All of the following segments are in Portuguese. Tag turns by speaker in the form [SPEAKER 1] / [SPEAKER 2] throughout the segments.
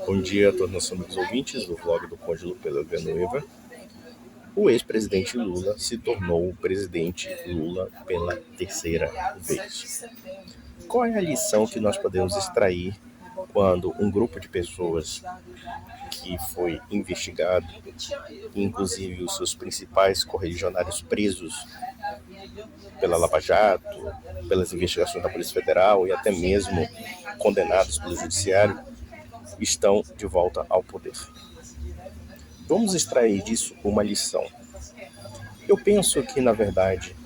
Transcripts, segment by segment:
[SPEAKER 1] Bom dia a todos nossos amigos ouvintes do vlog do Cônjuge pela Villanueva. O ex-presidente Lula se tornou o presidente Lula pela terceira vez. Qual é a lição que nós podemos extrair quando um grupo de pessoas que foi investigado, inclusive os seus principais correligionários presos pela Lava Jato, pelas investigações da Polícia Federal e até mesmo condenados pelo Judiciário, estão de volta ao poder? Vamos extrair disso uma lição. Eu penso que, na verdade,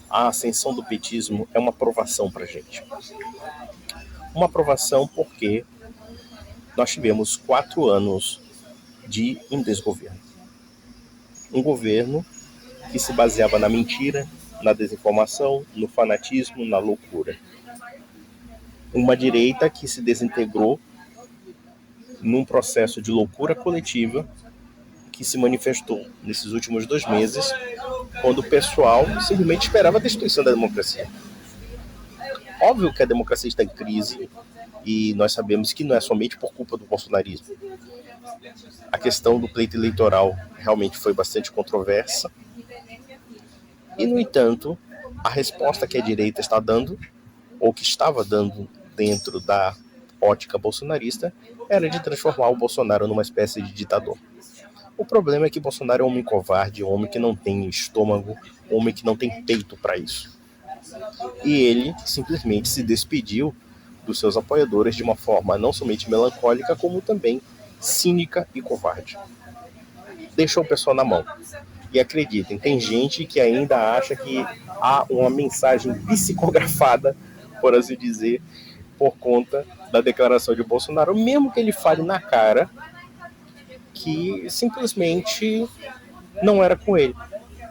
[SPEAKER 1] a ascensão do petismo é uma provação para a gente. Uma provação porque nós tivemos 4 anos de um desgoverno. Um governo que se baseava na mentira, na desinformação, no fanatismo, na loucura. Uma direita que se desintegrou num processo de loucura coletiva que se manifestou nesses últimos 2 meses, quando o pessoal simplesmente esperava a destruição da democracia. Óbvio que a democracia está em crise e nós sabemos que não é somente por culpa do bolsonarismo. A questão do pleito eleitoral realmente foi bastante controversa e, no entanto, a resposta que a direita está dando, ou que estava dando dentro da ótica bolsonarista, era de transformar o Bolsonaro numa espécie de ditador. O problema é que Bolsonaro é um homem covarde, um homem que não tem estômago, um homem que não tem peito para isso. E ele simplesmente se despediu dos seus apoiadores de uma forma não somente melancólica, como também cínica e covarde. Deixou o pessoal na mão. E acreditem, tem gente que ainda acha que há uma mensagem psicografada, por assim dizer, por conta da declaração de Bolsonaro, mesmo que ele fale na cara que simplesmente não era com ele.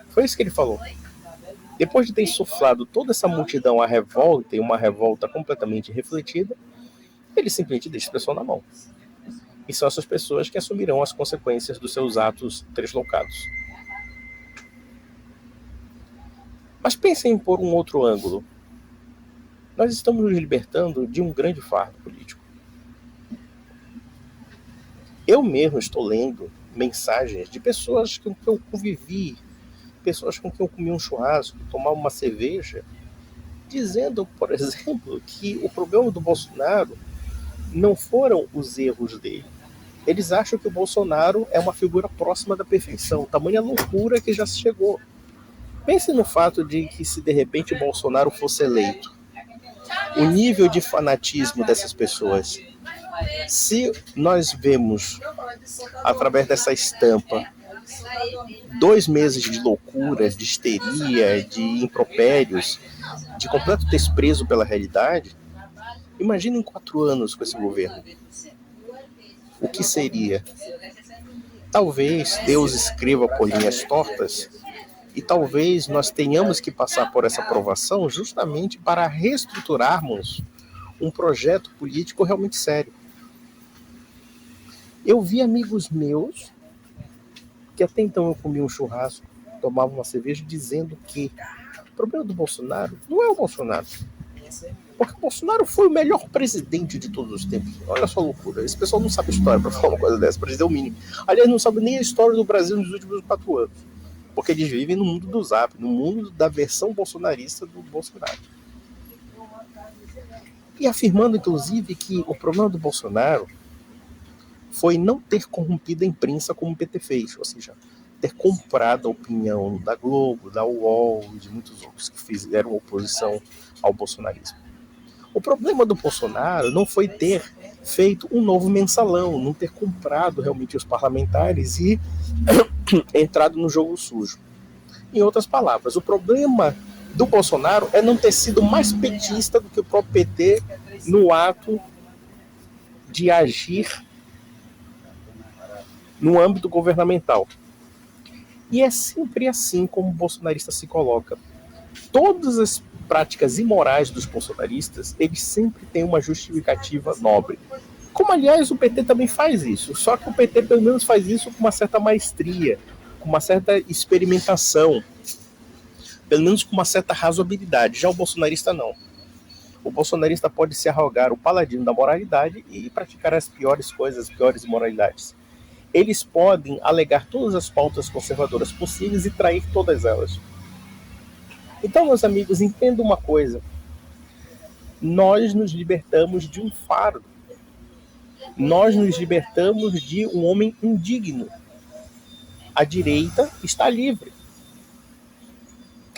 [SPEAKER 1] Foi isso que ele falou. Depois de ter insuflado toda essa multidão à revolta, e uma revolta completamente refletida, ele simplesmente deixa o pessoal na mão. E são essas pessoas que assumirão as consequências dos seus atos deslocados. Mas pensem por um outro ângulo. Nós estamos nos libertando de um grande fardo político. Eu mesmo estou lendo mensagens de pessoas com quem eu convivi, pessoas com quem eu comi um churrasco, tomava uma cerveja, dizendo, por exemplo, que o problema do Bolsonaro não foram os erros dele. Eles acham que o Bolsonaro é uma figura próxima da perfeição, tamanha loucura que já se chegou. Pense no fato de que se de repente o Bolsonaro fosse eleito, o nível de fanatismo dessas pessoas. Se nós vemos, através dessa estampa, 2 meses de loucuras, de histeria, de impropérios, de completo desprezo pela realidade, imaginem 4 anos com esse governo. O que seria? Talvez Deus escreva por linhas tortas e talvez nós tenhamos que passar por essa provação justamente para reestruturarmos um projeto político realmente sério. Eu vi amigos meus que até então eu comia um churrasco, tomava uma cerveja, dizendo que o problema do Bolsonaro não é o Bolsonaro. Porque o Bolsonaro foi o melhor presidente de todos os tempos. Olha só a loucura. Esse pessoal não sabe história para falar uma coisa dessa, para dizer o mínimo. Aliás, não sabe nem a história do Brasil nos últimos 4 anos. Porque eles vivem no mundo do Zap, no mundo da versão bolsonarista do Bolsonaro. E afirmando, inclusive, que o problema do Bolsonaro foi não ter corrompido a imprensa como o PT fez, ou seja, ter comprado a opinião da Globo, da UOL e de muitos outros que fizeram oposição ao bolsonarismo. O problema do Bolsonaro não foi ter feito um novo mensalão, não ter comprado realmente os parlamentares e entrado no jogo sujo. Em outras palavras, o problema do Bolsonaro é não ter sido mais petista do que o próprio PT no ato de agir no âmbito governamental. E é sempre assim como o bolsonarista se coloca. Todas as práticas imorais dos bolsonaristas, eles sempre têm uma justificativa nobre. Como, aliás, o PT também faz isso. Só que o PT, pelo menos, faz isso com uma certa maestria, com uma certa experimentação, pelo menos com uma certa razoabilidade. Já o bolsonarista, não. O bolsonarista pode se arrogar o paladino da moralidade e praticar as piores coisas, as piores imoralidades. Eles podem alegar todas as pautas conservadoras possíveis e trair todas elas. Então, meus amigos, entendam uma coisa. Nós nos libertamos de um fardo. Nós nos libertamos de um homem indigno. A direita está livre.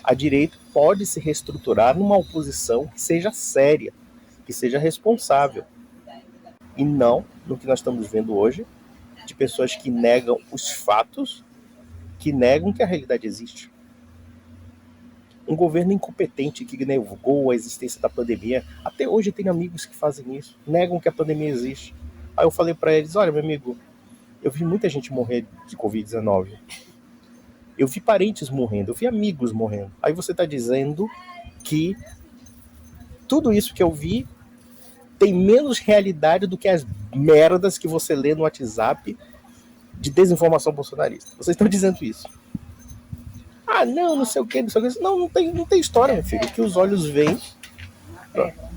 [SPEAKER 1] A direita pode se reestruturar numa oposição que seja séria, que seja responsável. E não no que nós estamos vendo hoje, de pessoas que negam os fatos, que negam que a realidade existe. Um governo incompetente que negou a existência da pandemia. Até hoje tem amigos que fazem isso, negam que a pandemia existe. Aí eu falei para eles, olha, meu amigo, eu vi muita gente morrer de Covid-19. Eu vi parentes morrendo, eu vi amigos morrendo. Aí você está dizendo que tudo isso que eu vi tem menos realidade do que as merdas que você lê no WhatsApp de desinformação bolsonarista. Vocês estão dizendo isso. Ah, não sei o que, não sei o que. Não tem história, meu filho. O que os olhos veem,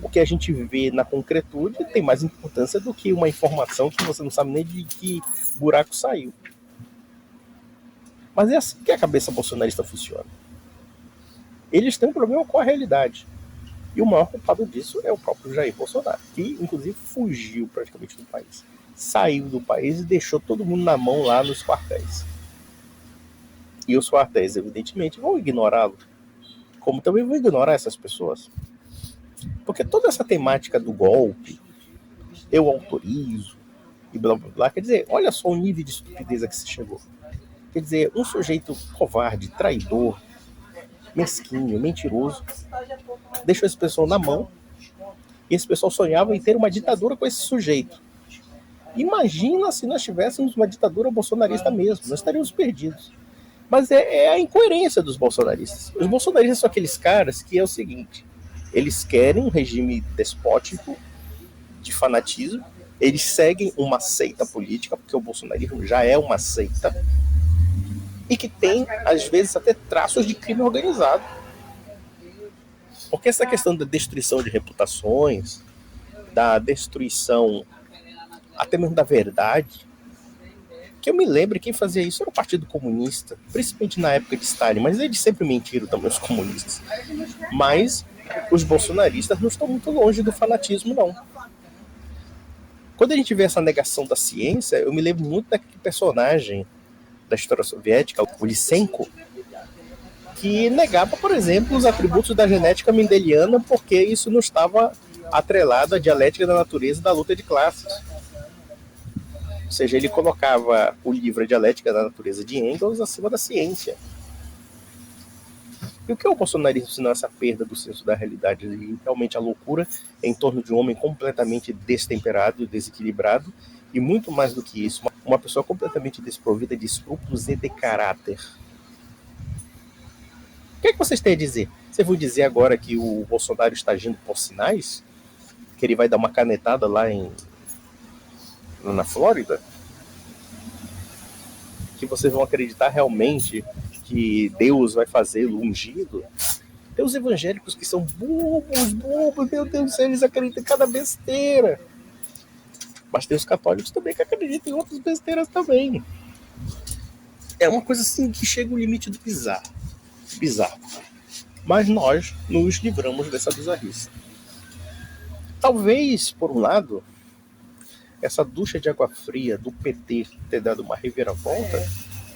[SPEAKER 1] o que a gente vê na concretude tem mais importância do que uma informação que você não sabe nem de que buraco saiu. Mas é assim que a cabeça bolsonarista funciona. Eles têm um problema com a realidade. E o maior culpado disso é o próprio Jair Bolsonaro, que inclusive fugiu praticamente do país. Saiu do país e deixou todo mundo na mão lá nos quartéis. E os quartéis, evidentemente, vão ignorá-lo. Como também vão ignorar essas pessoas. Porque toda essa temática do golpe, eu autorizo, e blá blá blá, quer dizer, olha só o nível de estupidez a que se chegou. Quer dizer, um sujeito covarde, traidor, mesquinho, mentiroso, deixou esse pessoal na mão, e esse pessoal sonhava em ter uma ditadura com esse sujeito. Imagina se nós tivéssemos uma ditadura bolsonarista mesmo, nós estaríamos perdidos. Mas é a incoerência dos bolsonaristas. Os bolsonaristas são aqueles caras que é o seguinte, eles querem um regime despótico, de fanatismo, eles seguem uma seita política, porque o bolsonarismo já é uma seita, e que tem, às vezes, até traços de crime organizado. Porque essa questão da destruição de reputações, da destruição até mesmo da verdade, que eu me lembro, quem fazia isso era o Partido Comunista, principalmente na época de Stalin, mas eles sempre mentiram também, os comunistas. Mas os bolsonaristas não estão muito longe do fanatismo, não. Quando a gente vê essa negação da ciência, eu me lembro muito daquele personagem da história soviética, o Lysenko, que negava, por exemplo, os atributos da genética mendeliana porque isso não estava atrelado à dialética da natureza da luta de classes. Ou seja, ele colocava o livro A Dialética da Natureza de Engels acima da ciência. E o que é o bolsonarismo senão essa perda do senso da realidade e realmente a loucura em torno de um homem completamente destemperado, desequilibrado e muito mais do que isso, uma pessoa completamente desprovida de escrúpulos e de caráter. O que é que vocês têm a dizer? Vocês vão dizer agora que o Bolsonaro está agindo por sinais? Que ele vai dar uma canetada lá na Flórida? Que vocês vão acreditar realmente que Deus vai fazê-lo ungido? Tem os evangélicos que são bobos, meu Deus do céu, eles acreditam em cada besteira. Mas tem os católicos também que acreditam em outras besteiras também. É uma coisa assim que chega ao limite do bizarro. Mas nós nos livramos dessa bizarrice. Talvez, por um lado, essa ducha de água fria do PT ter dado uma reviravolta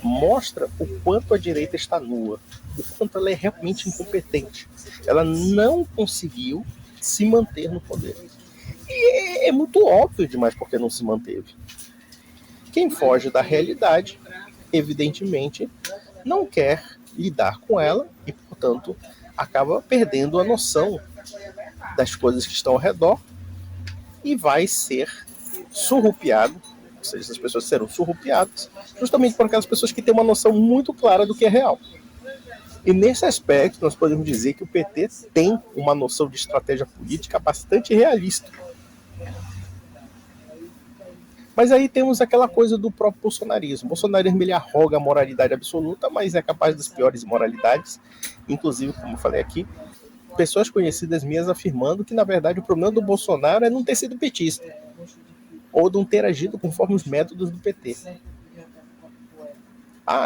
[SPEAKER 1] mostra o quanto a direita está nua, o quanto ela é realmente incompetente. Ela não conseguiu se manter no poder. E é muito óbvio demais porque não se manteve. Quem foge da realidade, evidentemente, não quer lidar com ela e, portanto, acaba perdendo a noção das coisas que estão ao redor e vai ser surrupiado, ou seja, as pessoas serão surrupiadas justamente por aquelas pessoas que têm uma noção muito clara do que é real. E nesse aspecto, nós podemos dizer que o PT tem uma noção de estratégia política bastante realista. Mas aí temos aquela coisa do próprio bolsonarismo. O bolsonarismo ele arroga a moralidade absoluta, mas é capaz das piores moralidades, inclusive, como eu falei aqui, pessoas conhecidas minhas afirmando que, na verdade, o problema do Bolsonaro é não ter sido petista ou não ter agido conforme os métodos do PT.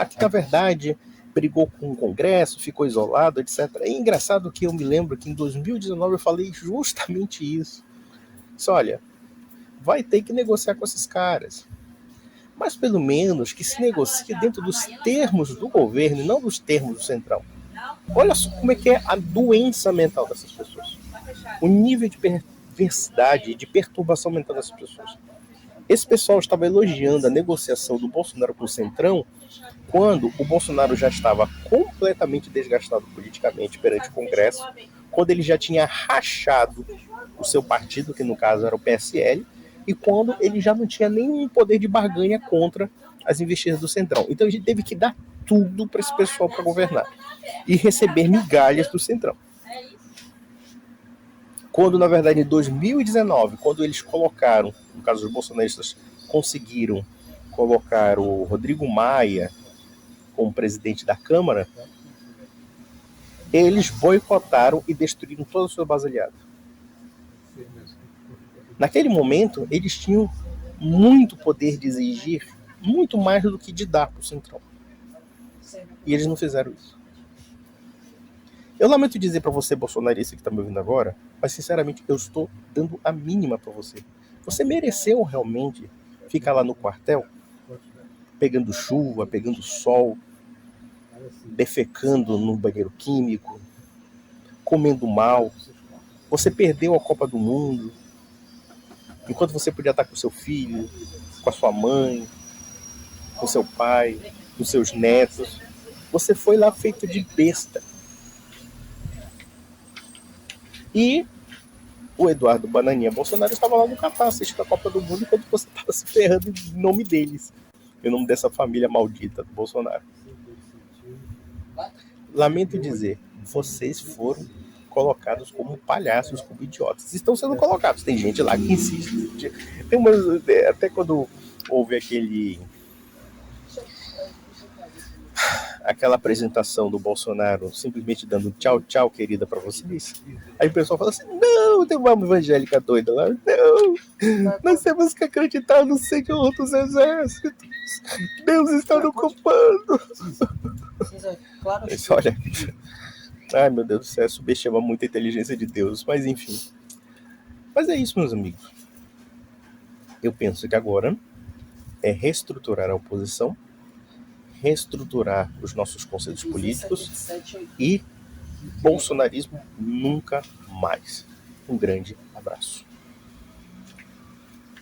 [SPEAKER 1] Que, na verdade, brigou com o Congresso, ficou isolado, etc. É engraçado que eu me lembro que em 2019 eu falei justamente isso. Olha, vai ter que negociar com esses caras. Mas pelo menos que se negocie dentro dos termos do governo e não dos termos do Centrão. Olha só como é que é a doença mental dessas pessoas. O nível de perversidade, de perturbação mental dessas pessoas. Esse pessoal estava elogiando a negociação do Bolsonaro com o Centrão quando o Bolsonaro já estava completamente desgastado politicamente perante o Congresso, quando ele já tinha rachado o seu partido, que no caso era o PSL, e quando ele já não tinha nenhum poder de barganha contra as investidas do Centrão. Então a gente teve que dar tudo para esse pessoal para governar e receber migalhas do Centrão. Quando, na verdade, em 2019, quando eles colocaram, no caso os bolsonaristas, conseguiram colocar o Rodrigo Maia como presidente da Câmara, eles boicotaram e destruíram todo o seu base aliado. Naquele momento, eles tinham muito poder de exigir, muito mais do que de dar para o Centrão. E eles não fizeram isso. Eu lamento dizer para você, bolsonarista que está me ouvindo agora, mas sinceramente eu estou dando a mínima para você. Você mereceu realmente ficar lá no quartel, pegando chuva, pegando sol, defecando no banheiro químico, comendo mal. Você perdeu a Copa do Mundo, enquanto você podia estar com seu filho, com a sua mãe, com seu pai, com seus netos. Você foi lá feito de besta. E o Eduardo Bananinha Bolsonaro estava lá no Catar assistindo a Copa do Mundo enquanto você estava se ferrando em nome deles, em nome dessa família maldita do Bolsonaro. Lamento dizer, vocês foram colocados como palhaços, como idiotas. Estão sendo colocados. Tem gente lá que insiste. Tem umas, até quando houve aquela apresentação do Bolsonaro simplesmente dando tchau, tchau, querida, pra vocês. Aí o pessoal fala assim, não, tem uma evangélica doida lá. Não, nós temos que acreditar no Senhor dos Exércitos. Deus está no comando. Olha, ai meu Deus do céu, subestima muito a inteligência de Deus, mas enfim. Mas é isso, meus amigos. Eu penso que agora é reestruturar a oposição, reestruturar os nossos conceitos políticos e bolsonarismo nunca mais. Um grande abraço.